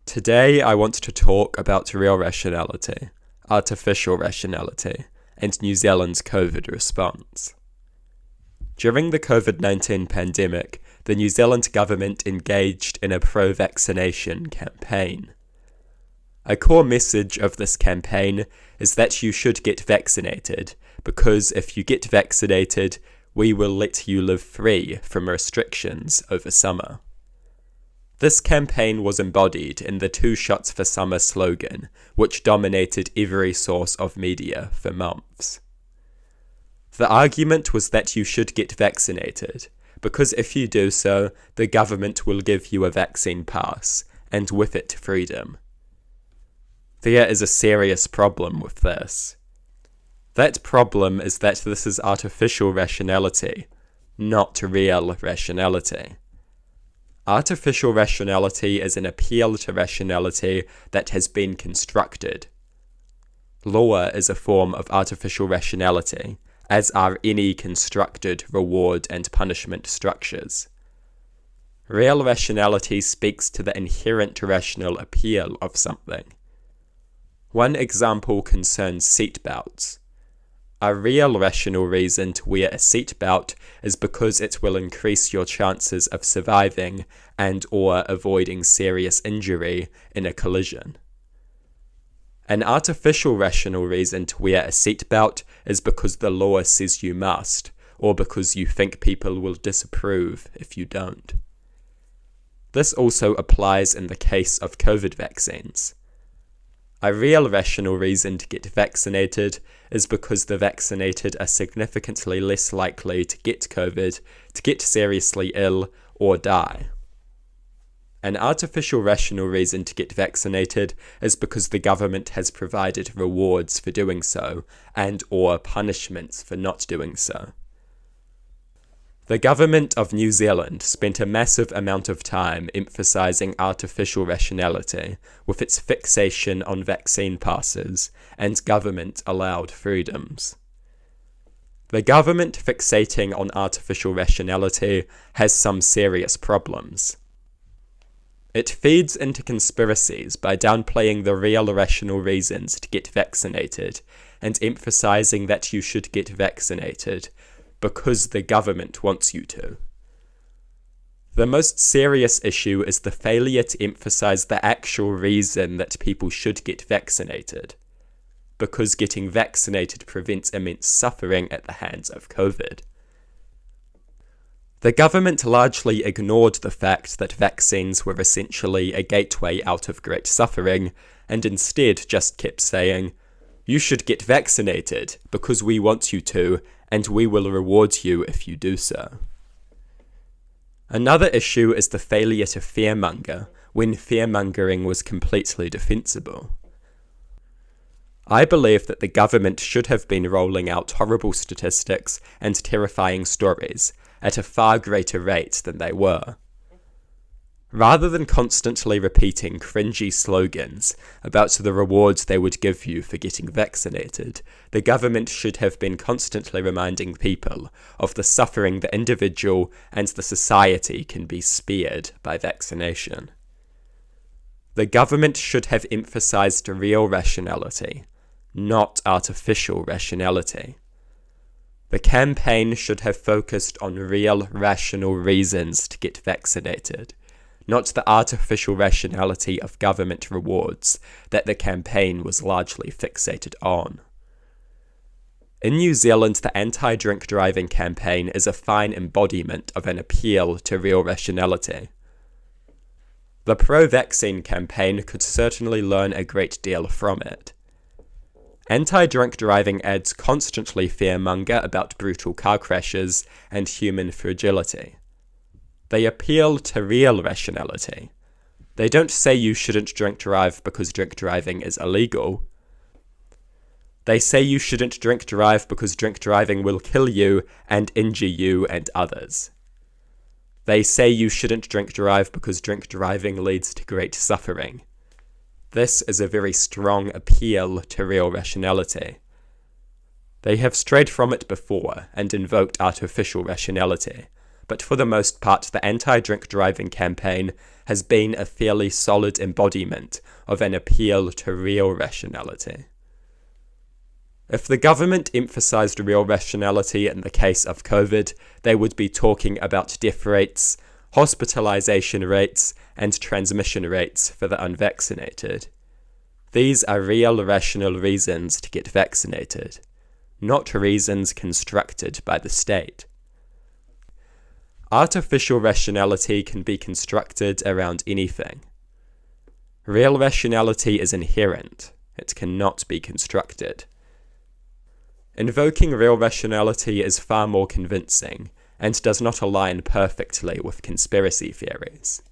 Today I want to talk about real rationality, artificial rationality, and New Zealand's COVID response. During the COVID-19 pandemic, the New Zealand government engaged in a pro-vaccination campaign. A core message of this campaign is that you should get vaccinated, because if you get vaccinated, we will let you live free from restrictions over summer. This campaign was embodied in the 2 shots for summer slogan, which dominated every source of media for months. The argument was that you should get vaccinated, because if you do so, the government will give you a vaccine pass, and with it freedom. There is a serious problem with this. That problem is that this is artificial rationality, not real rationality. Artificial rationality is an appeal to rationality that has been constructed. Law is a form of artificial rationality, as are any constructed reward and punishment structures. Real rationality speaks to the inherent rational appeal of something. One example concerns seatbelts. A real rational reason to wear a seatbelt is because it will increase your chances of surviving and/or avoiding serious injury in a collision. An artificial rational reason to wear a seatbelt is because the law says you must, or because you think people will disapprove if you don't. This also applies in the case of COVID vaccines. A real rational reason to get vaccinated is because the vaccinated are significantly less likely to get COVID, to get seriously ill, or die. An artificial rational reason to get vaccinated is because the government has provided rewards for doing so, and/or punishments for not doing so. The government of New Zealand spent a massive amount of time emphasizing artificial rationality with its fixation on vaccine passes and government-allowed freedoms. The government fixating on artificial rationality has some serious problems. It feeds into conspiracies by downplaying the real rational reasons to get vaccinated and emphasizing that you should get vaccinated because the government wants you to. The most serious issue is the failure to emphasize the actual reason that people should get vaccinated, because getting vaccinated prevents immense suffering at the hands of COVID. The government largely ignored the fact that vaccines were essentially a gateway out of great suffering, and instead just kept saying, "You should get vaccinated because we want you to, and we will reward you if you do so." Another issue is the failure to fearmonger when fearmongering was completely defensible. I believe that the government should have been rolling out horrible statistics and terrifying stories at a far greater rate than they were. Rather than constantly repeating cringy slogans about the rewards they would give you for getting vaccinated, the government should have been constantly reminding people of the suffering the individual and the society can be spared by vaccination. The government should have emphasized real rationality, not artificial rationality. The campaign should have focused on real rational reasons to get vaccinated, not the artificial rationality of government rewards that the campaign was largely fixated on. In New Zealand, the anti-drink driving campaign is a fine embodiment of an appeal to real rationality. The pro-vaccine campaign could certainly learn a great deal from it. Anti-drunk driving ads constantly fearmonger about brutal car crashes and human fragility. They appeal to real rationality. They don't say you shouldn't drink drive because drink driving is illegal. They say you shouldn't drink drive because drink driving will kill you and injure you and others. They say you shouldn't drink drive because drink driving leads to great suffering. This is a very strong appeal to real rationality. They have strayed from it before and invoked artificial rationality, but for the most part the anti-drink driving campaign has been a fairly solid embodiment of an appeal to real rationality. If the government emphasised real rationality in the case of COVID, they would be talking about death rates, hospitalisation rates, and transmission rates for the unvaccinated. These are real rational reasons to get vaccinated, not reasons constructed by the state. Artificial rationality can be constructed around anything. Real rationality is inherent. It cannot be constructed. Invoking real rationality is far more convincing, and does not align perfectly with conspiracy theories.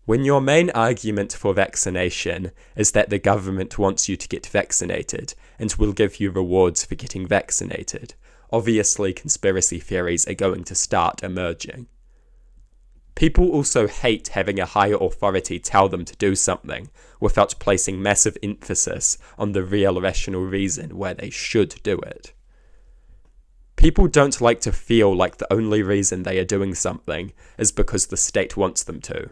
When your main argument for vaccination is that the government wants you to get vaccinated and will give you rewards for getting vaccinated, obviously conspiracy theories are going to start emerging. People also hate having a higher authority tell them to do something without placing massive emphasis on the real rational reason why they should do it. People don't like to feel like the only reason they are doing something is because the state wants them to.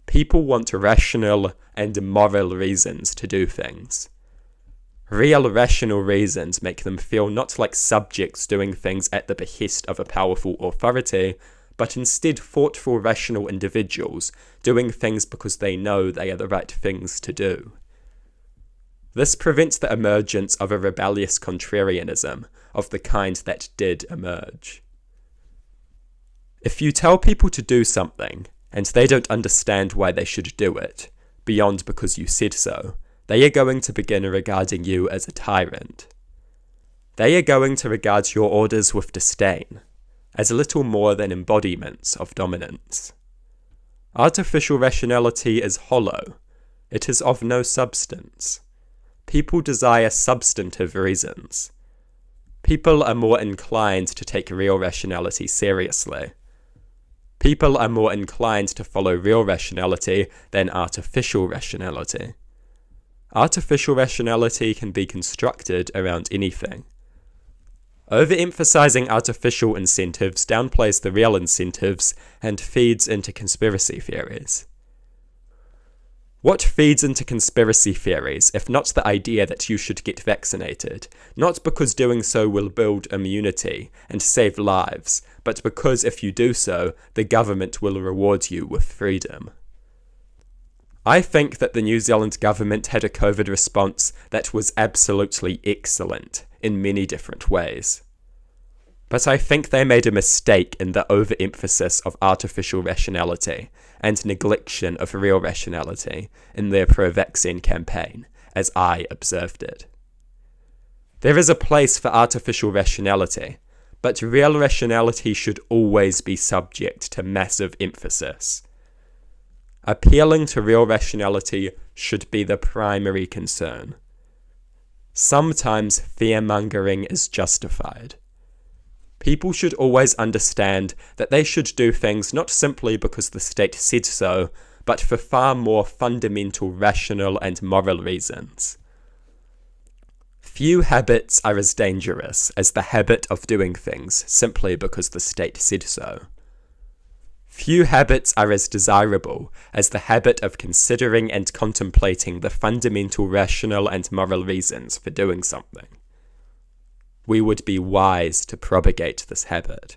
People want rational and moral reasons to do things. Real rational reasons make them feel not like subjects doing things at the behest of a powerful authority, but instead thoughtful rational individuals doing things because they know they are the right things to do. This prevents the emergence of a rebellious contrarianism of the kind that did emerge. If you tell people to do something, and they don't understand why they should do it, beyond because you said so, they are going to begin regarding you as a tyrant. They are going to regard your orders with disdain, as little more than embodiments of dominance. Artificial rationality is hollow. It is of no substance. People desire substantive reasons. People are more inclined to take real rationality seriously. People are more inclined to follow real rationality than artificial rationality. Artificial rationality can be constructed around anything. Overemphasizing artificial incentives downplays the real incentives and feeds into conspiracy theories. What feeds into conspiracy theories if not the idea that you should get vaccinated, not because doing so will build immunity and save lives, but because if you do so, the government will reward you with freedom? I think that the New Zealand government had a COVID response that was absolutely excellent in many different ways. But I think they made a mistake in the overemphasis of artificial rationality and neglection of real rationality in their pro-vaccine campaign, as I observed it. There is a place for artificial rationality, but real rationality should always be subject to massive emphasis. Appealing to real rationality should be the primary concern. Sometimes fear-mongering is justified. People should always understand that they should do things not simply because the state said so, but for far more fundamental rational and moral reasons. Few habits are as dangerous as the habit of doing things simply because the state said so. Few habits are as desirable as the habit of considering and contemplating the fundamental rational and moral reasons for doing something. We would be wise to propagate this habit.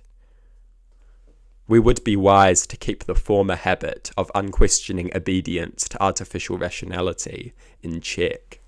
We would be wise to keep the former habit of unquestioning obedience to artificial rationality in check.